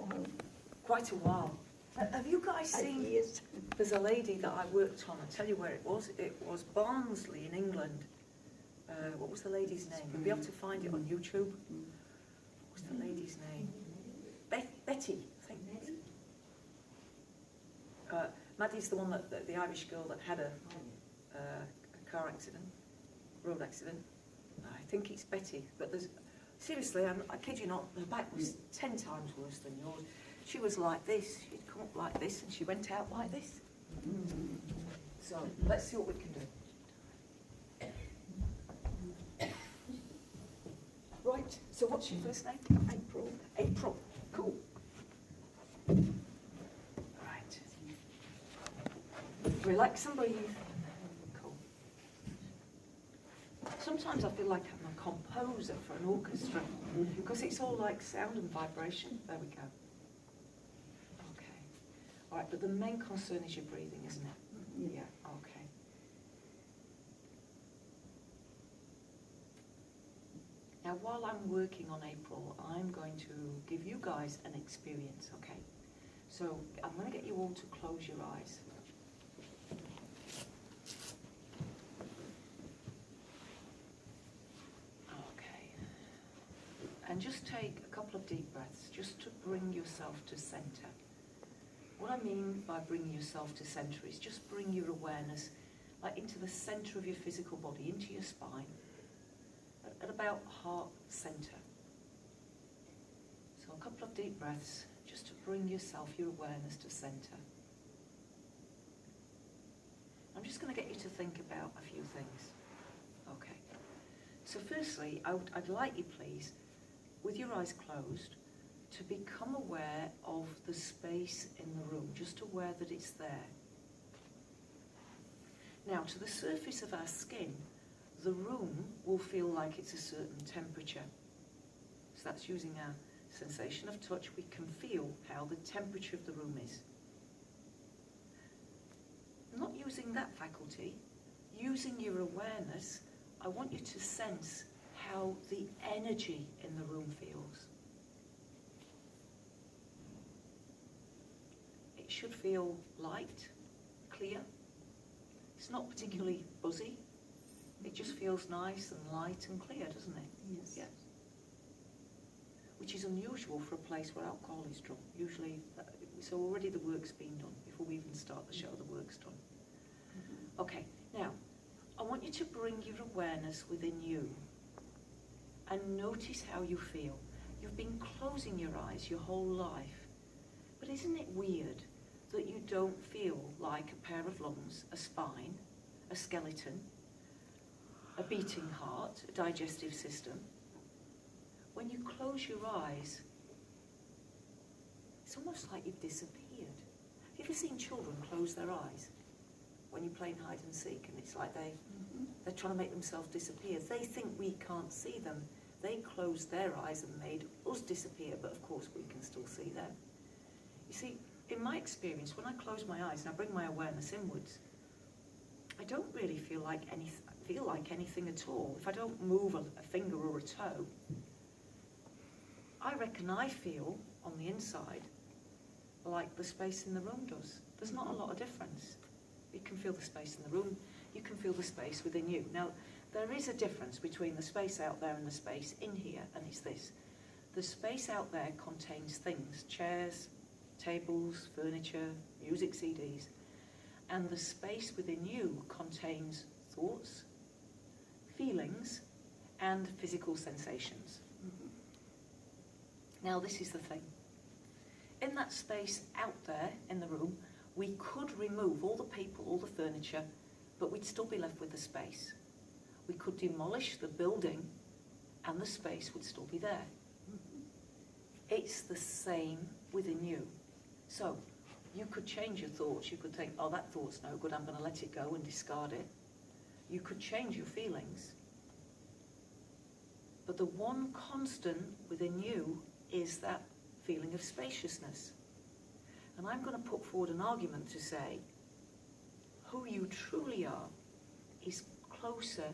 while. Quite a while. Have you guys seen? Years. There's a lady that I worked on. I'll tell you where it was. It was Barnsley in England. What was the lady's name? You'll be able to find it on YouTube. What was the lady's name? Betty, I think. Maddie's the one that the Irish girl that had a car accident, road accident. I think it's Betty. But there's seriously, I kid you not, her back was 10 times worse than yours. She was like this. She'd come up like this, and she went out like this. So let's see what we can do. Right, so what's your first name? April. April. Cool. Right. Relax and breathe. Cool. Sometimes I feel like I'm a composer for an orchestra because it's all like sound and vibration. There we go. Okay. All right, but the main concern is your breathing, isn't it? Yeah. Okay. Now, while I'm working on April, I'm going to give you guys an experience, okay? So I'm going to get you all to close your eyes. Okay. And just take a couple of deep breaths, just to bring yourself to center. What I mean by bringing yourself to center is just bring your awareness like into the center of your physical body, into your spine. At about heart center. So a couple of deep breaths just to bring yourself, your awareness to center. I'm just going to get you to think about a few things. Okay. So firstly, I'd like you please, with your eyes closed, to become aware of the space in the room, just aware that it's there. Now, to the surface of our skin, the room will feel like it's a certain temperature. So that's using our sensation of touch. We can feel how the temperature of the room is. Not using that faculty, using your awareness, I want you to sense how the energy in the room feels. It should feel light, clear. It's not particularly buzzy. It just feels nice and light and clear, doesn't it? Yes. Yeah. Which is unusual for a place where alcohol is drunk. Usually, so already the work's been done. Before we even start the show, the work's done. Okay, now, I want you to bring your awareness within you and notice how you feel. You've been closing your eyes your whole life. But isn't it weird that you don't feel like a pair of lungs, a spine, a skeleton, a beating heart, a digestive system? When you close your eyes, it's almost like you've disappeared. Have you ever seen children close their eyes when you're playing hide and seek, and it's like they're trying to make themselves disappear? They think we can't see them. They closed their eyes and made us disappear, but of course we can still see them. You see, in my experience, when I close my eyes and I bring my awareness inwards, I don't really feel like anything at all. If I don't move a finger or a toe, I reckon I feel on the inside like the space in the room does. There's not a lot of difference. You can feel the space in the room, you can feel the space within you. Now, there is a difference between the space out there and the space in here, and it's this. The space out there contains things, chairs, tables, furniture, music CDs, and the space within you contains thoughts, feelings, and physical sensations. Now, this is the thing. In that space out there in the room, we could remove all the people, all the furniture, but we'd still be left with the space. We could demolish the building and the space would still be there. It's the same within you. So, you could change your thoughts. You could think, oh, that thought's no good, I'm going to let it go and discard it. You could change your feelings. But the one constant within you is that feeling of spaciousness. And I'm going to put forward an argument to say, who you truly are is closer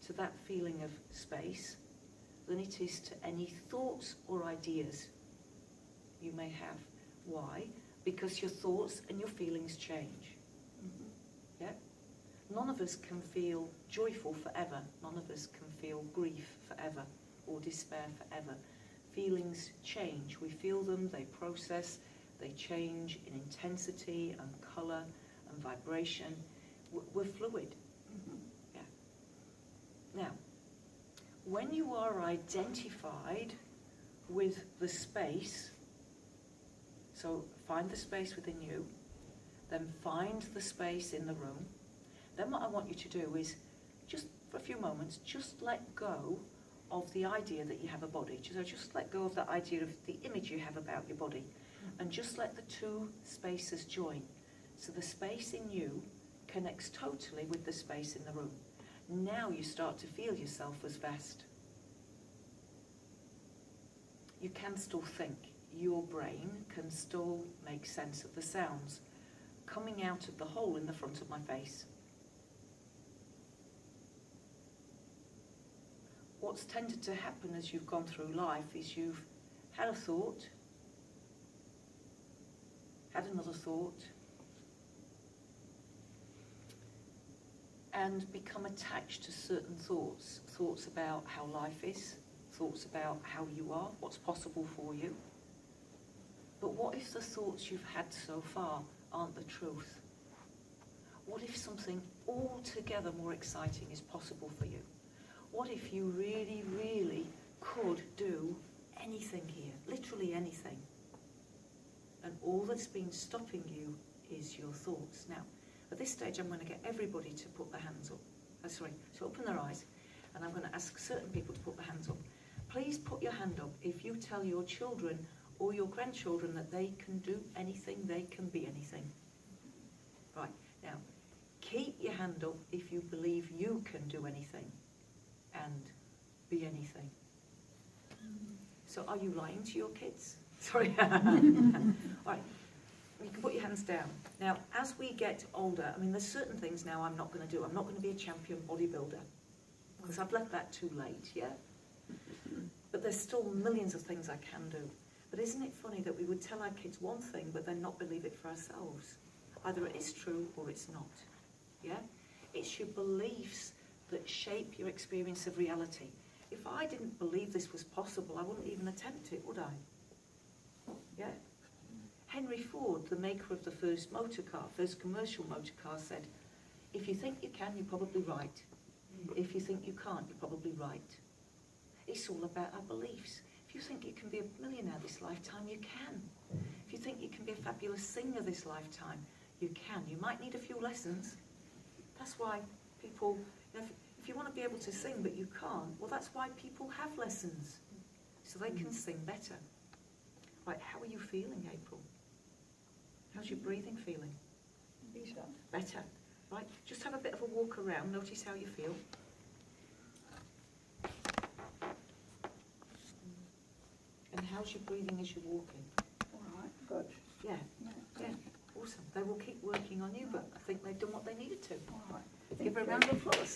to that feeling of space than it is to any thoughts or ideas. you may have. Why? Because your thoughts and your feelings change. Yeah? None of us can feel joyful forever. None of us can feel grief forever or despair forever. Feelings change. We feel them, they process, they change in intensity and colour and vibration. We're fluid. Yeah. Now, when you are identified with the space, so find the space within you, then find the space in the room, then what I want you to do is, just for a few moments, just let go of the idea that you have a body. So just let go of that idea of the image you have about your body, and just let the two spaces join. So the space in you connects totally with the space in the room. Now you start to feel yourself as vast. You can still think. Your brain can still make sense of the sounds coming out of the hole in the front of my face. What's tended to happen as you've gone through life is you've had a thought, had another thought, and become attached to certain thoughts. Thoughts about how life is, thoughts about how you are, what's possible for you. But what if the thoughts you've had so far aren't the truth? What if something altogether more exciting is possible for you? What if you really, really could do anything here, literally anything? And all that's been stopping you is your thoughts. Now, at this stage, I'm going to get everybody to put their hands up. To open their eyes, and I'm going to ask certain people to put their hands up. Please put your hand up if you tell your children or your grandchildren that they can do anything, they can be anything. Right, now, keep your hand up if you believe you can do anything and be anything. So are you lying to your kids? Sorry. All right, you can put your hands down. Now, as we get older, I mean, there's certain things now I'm not going to do. I'm not going to be a champion bodybuilder because I've left that too late, yeah? But there's still millions of things I can do. But isn't it funny that we would tell our kids one thing but then not believe it for ourselves? Either it is true or it's not, yeah? It's your beliefs that shape your experience of reality. If I didn't believe this was possible, I wouldn't even attempt it, would I? Yeah? Henry Ford, the maker of the first motor car, first commercial motor car, said, if you think you can, you're probably right. If you think you can't, you're probably right. It's all about our beliefs. If you think you can be a millionaire this lifetime, you can. If you think you can be a fabulous singer this lifetime, you can. You might need a few lessons. That's why people, if you want to be able to sing but you can't, well, that's why people have lessons, so they can sing better. Right, how are you feeling, April? How's your breathing feeling? Better. Better. Right, just have a bit of a walk around, notice how you feel. And how's your breathing as you're walking? All right, good. Yeah, yeah, awesome. They will keep working on you, but I think they've done what they needed to. All right. Give her a round of applause.